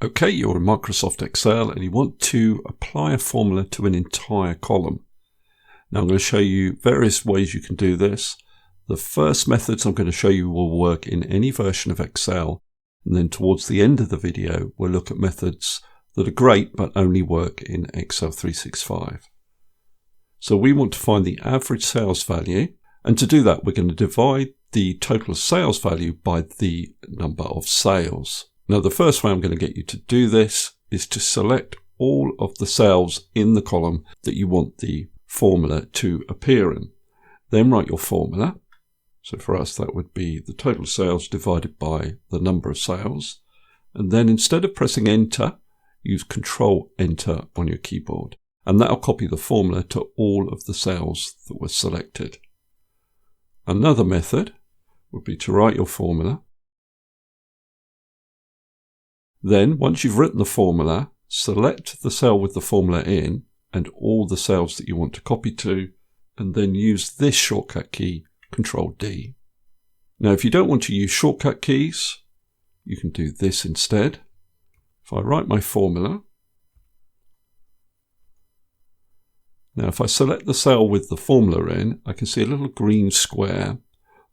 Okay, you're in Microsoft Excel and you want to apply a formula to an entire column. Now I'm going to show you various ways you can do this. The first methods I'm going to show you will work in any version of Excel, and then towards the end of the video we'll look at methods that are great but only work in Excel 365. So we want to find the average sales value, and to do that we're going to divide the total sales value by the number of sales. Now the first way I'm going to get you to do this is to select all of the cells in the column that you want the formula to appear in. Then write your formula. So for us that would be the total sales divided by the number of sales. And then instead of pressing enter, use CTRL Enter on your keyboard. And that'll copy the formula to all of the cells that were selected. Another method would be to write your formula. Then, once you've written the formula, select the cell with the formula in and all the cells that you want to copy to, and then use this shortcut key, CTRL D. Now, if you don't want to use shortcut keys, you can do this instead. If I write my formula, now if I select the cell with the formula in, I can see a little green square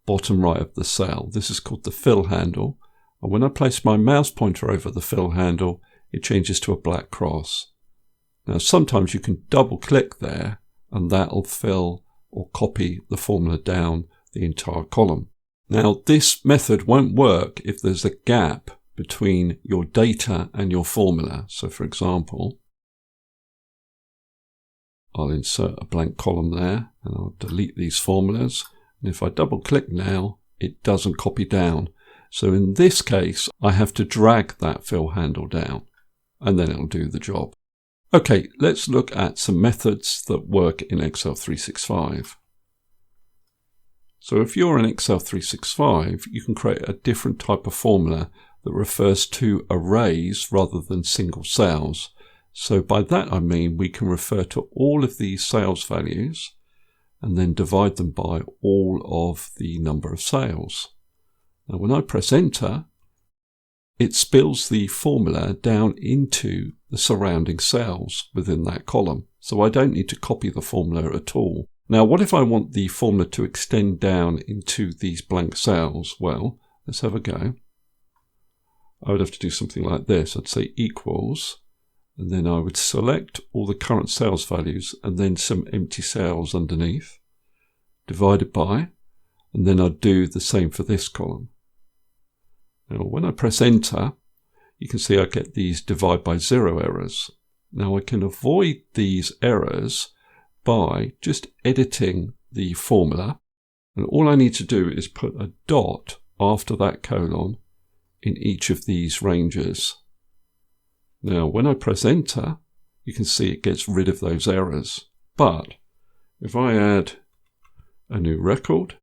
bottom right of the cell. This is called the fill handle. And when I place my mouse pointer over the fill handle, it changes to a black cross. Now sometimes you can double click there and that'll fill or copy the formula down the entire column. Now this method won't work if there's a gap between your data and your formula. So for example, I'll insert a blank column there and I'll delete these formulas. And if I double click now, it doesn't copy down. So in this case, I have to drag that fill handle down and then it'll do the job. Okay, let's look at some methods that work in Excel 365. So if you're in Excel 365, you can create a different type of formula that refers to arrays rather than single cells. So by that I mean we can refer to all of these sales values and then divide them by all of the number of sales. Now when I press enter, it spills the formula down into the surrounding cells within that column. So I don't need to copy the formula at all. Now what if I want the formula to extend down into these blank cells? Well, let's have a go. I would have to do something like this. I'd say equals, and then I would select all the current sales values and then some empty cells underneath, divided by, and then I'd do the same for this column. Now when I press enter, you can see I get these divide by zero errors. Now I can avoid these errors by just editing the formula, and all I need to do is put a dot after that colon in each of these ranges. Now when I press enter, you can see it gets rid of those errors. But if I add a new record,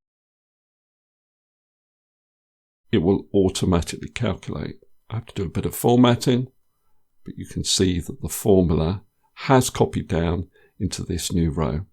it will automatically calculate. I have to do a bit of formatting, but you can see that the formula has copied down into this new row.